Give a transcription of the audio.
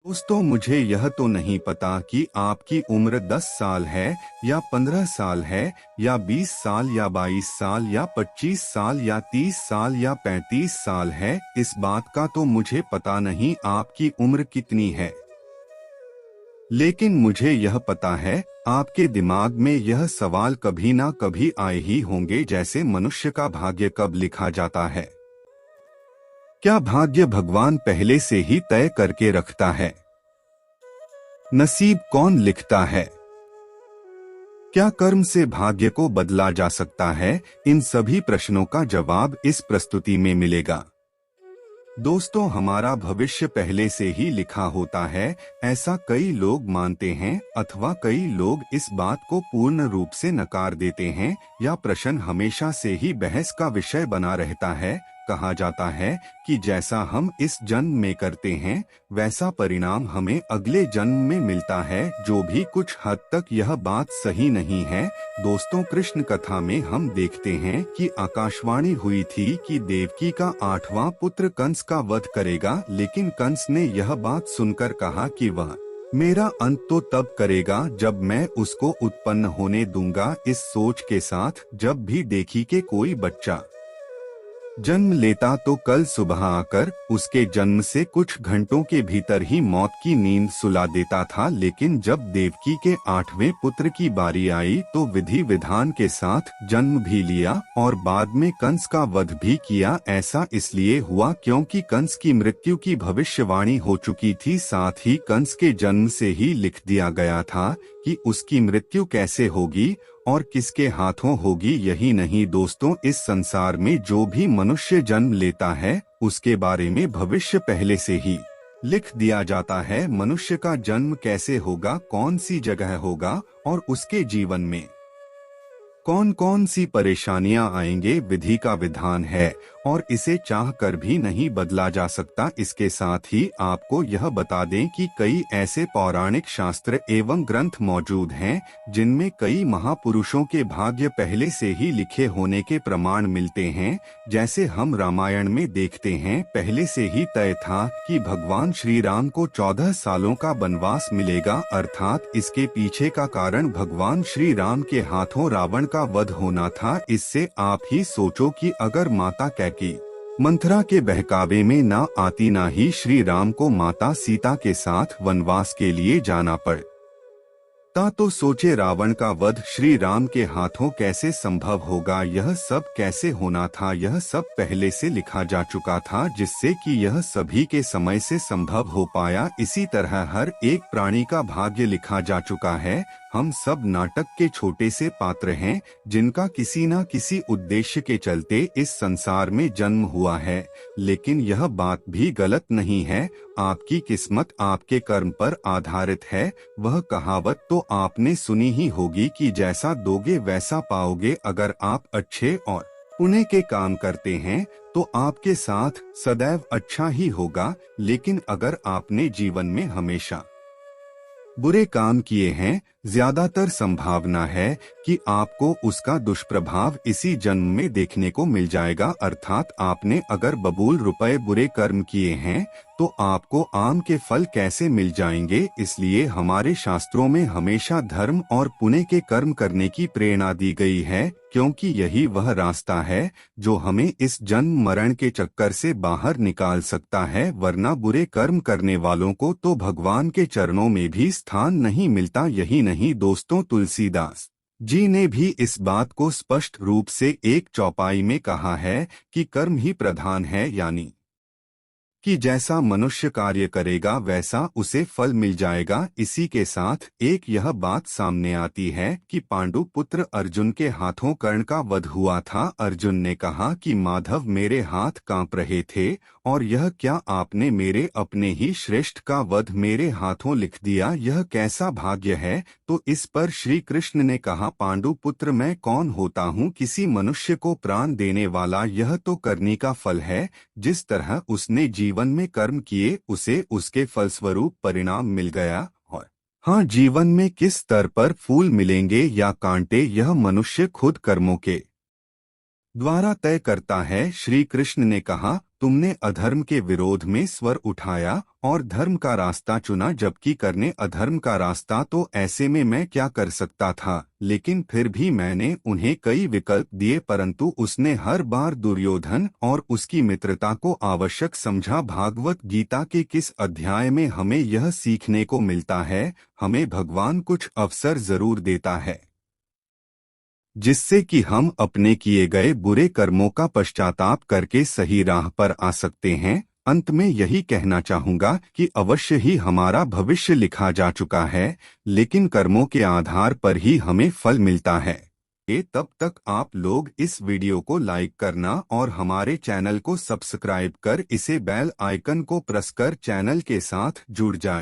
दोस्तों, मुझे यह तो नहीं पता कि आपकी उम्र 10 साल है या 15 साल है या 20 साल या 22 साल या 25 साल या 30 साल या 35 साल है। इस बात का तो मुझे पता नहीं आपकी उम्र कितनी है। लेकिन मुझे यह पता है आपके दिमाग में यह सवाल कभी ना कभी आए ही होंगे, जैसे मनुष्य का भाग्य कब लिखा जाता है। क्या भाग्य भगवान पहले से ही तय करके रखता है? नसीब कौन लिखता है? क्या कर्म से भाग्य को बदला जा सकता है? इन सभी प्रश्नों का जवाब इस प्रस्तुति में मिलेगा। दोस्तों, हमारा भविष्य पहले से ही लिखा होता है, ऐसा कई लोग मानते हैं, अथवा कई लोग इस बात को पूर्ण रूप से नकार देते हैं। यह प्रश्न हमेशा से ही बहस का विषय बना रहता है। कहा जाता है कि जैसा हम इस जन्म में करते हैं वैसा परिणाम हमें अगले जन्म में मिलता है। जो भी कुछ हद तक यह बात सही नहीं है। दोस्तों, कृष्ण कथा में हम देखते हैं कि आकाशवाणी हुई थी कि देवकी का 8वां पुत्र कंस का वध करेगा, लेकिन कंस ने यह बात सुनकर कहा कि वह मेरा अंत तो तब करेगा जब मैं उसको उत्पन्न होने दूंगा। इस सोच के साथ जब भी देखी कि कोई बच्चा जन्म लेता तो कल सुबह आकर उसके जन्म से कुछ घंटों के भीतर ही मौत की नींद सुला देता था। लेकिन जब देवकी के 8वें पुत्र की बारी आई तो विधि विधान के साथ जन्म भी लिया और बाद में कंस का वध भी किया। ऐसा इसलिए हुआ क्योंकि कंस की मृत्यु की भविष्यवाणी हो चुकी थी। साथ ही कंस के जन्म से ही लिख दिया गया था कि उसकी मृत्यु कैसे होगी और किसके हाथों होगी। यही नहीं दोस्तों, इस संसार में जो भी मनुष्य जन्म लेता है उसके बारे में भविष्य पहले से ही लिख दिया जाता है। मनुष्य का जन्म कैसे होगा, कौन सी जगह होगा और उसके जीवन में कौन कौन सी परेशानियां आएंगे, विधि का विधान है और इसे चाह कर भी नहीं बदला जा सकता। इसके साथ ही आपको यह बता दें कि कई ऐसे पौराणिक शास्त्र एवं ग्रंथ मौजूद हैं जिनमें कई महापुरुषों के भाग्य पहले से ही लिखे होने के प्रमाण मिलते हैं। जैसे हम रामायण में देखते हैं, पहले से ही तय था कि भगवान श्री राम को 14 सालों का वनवास मिलेगा। अर्थात इसके पीछे का कारण भगवान श्री राम के हाथों रावण का वध होना था। इससे आप ही सोचो कि अगर माता कैकेयी मंथरा के बहकावे में ना आती, ना ही श्री राम को माता सीता के साथ वनवास के लिए जाना पड़ता, तो सोचे रावण का वध श्री राम के हाथों कैसे संभव होगा। यह सब कैसे होना था, यह सब पहले से लिखा जा चुका था, जिससे कि यह सभी के समय से संभव हो पाया। इसी तरह हर एक प्राणी का भाग्य लिखा जा चुका है। हम सब नाटक के छोटे से पात्र हैं जिनका किसी न किसी उद्देश्य के चलते इस संसार में जन्म हुआ है। लेकिन यह बात भी गलत नहीं है। आपकी किस्मत आपके कर्म पर आधारित है। वह कहावत तो आपने सुनी ही होगी कि जैसा दोगे वैसा पाओगे। अगर आप अच्छे और पुण्य के काम करते हैं तो आपके साथ सदैव अच्छा ही होगा। लेकिन अगर आपने जीवन में हमेशा बुरे काम किए हैं, ज्यादातर संभावना है कि आपको उसका दुष्प्रभाव इसी जन्म में देखने को मिल जाएगा। अर्थात आपने अगर बबूल रुपए बुरे कर्म किए हैं तो आपको आम के फल कैसे मिल जाएंगे। इसलिए हमारे शास्त्रों में हमेशा धर्म और पुण्य के कर्म करने की प्रेरणा दी गई है, क्योंकि यही वह रास्ता है जो हमें इस जन्म मरण के चक्कर से बाहर निकाल सकता है। वरना बुरे कर्म करने वालों को तो भगवान के चरणों में भी स्थान नहीं मिलता। यही नहीं दोस्तों, तुलसीदास जी ने भी इस बात को स्पष्ट रूप से एक चौपाई में कहा है कि कर्म ही प्रधान है, यानी कि जैसा मनुष्य कार्य करेगा वैसा उसे फल मिल जाएगा। इसी के साथ एक यह बात सामने आती है कि पांडु पुत्र अर्जुन के हाथों कर्ण का वध हुआ था। अर्जुन ने कहा कि माधव, मेरे हाथ कांप रहे थे और यह क्या आपने मेरे अपने ही श्रेष्ठ का वध मेरे हाथों लिख दिया, यह कैसा भाग्य है। तो इस पर श्री कृष्ण ने कहा, पांडु पुत्र, मैं कौन होता हूँ किसी मनुष्य को प्राण देने वाला। यह तो करनी का फल है। जिस तरह उसने जीवन में कर्म किए उसे उसके फलस्वरूप परिणाम मिल गया। और हाँ, जीवन में किस स्तर पर फूल मिलेंगे या कांटे, यह मनुष्य खुद कर्मों के द्वारा तय करता है। श्री कृष्ण ने कहा, तुमने अधर्म के विरोध में स्वर उठाया और धर्म का रास्ता चुना, जबकि करने अधर्म का रास्ता, तो ऐसे में मैं क्या कर सकता था। लेकिन फिर भी मैंने उन्हें कई विकल्प दिए, परंतु उसने हर बार दुर्योधन और उसकी मित्रता को आवश्यक समझा। भागवत गीता के किस अध्याय में हमें यह सीखने को मिलता है? हमें भगवान कुछ अवसर जरूर देता है जिससे कि हम अपने किए गए बुरे कर्मों का पश्चाताप करके सही राह पर आ सकते हैं। अंत में यही कहना चाहूँगा कि अवश्य ही हमारा भविष्य लिखा जा चुका है, लेकिन कर्मों के आधार पर ही हमें फल मिलता है। तब तक आप लोग इस वीडियो को लाइक करना और हमारे चैनल को सब्सक्राइब कर इसे बेल आइकन को प्रेस कर चैनल के साथ जुड़ जाएं।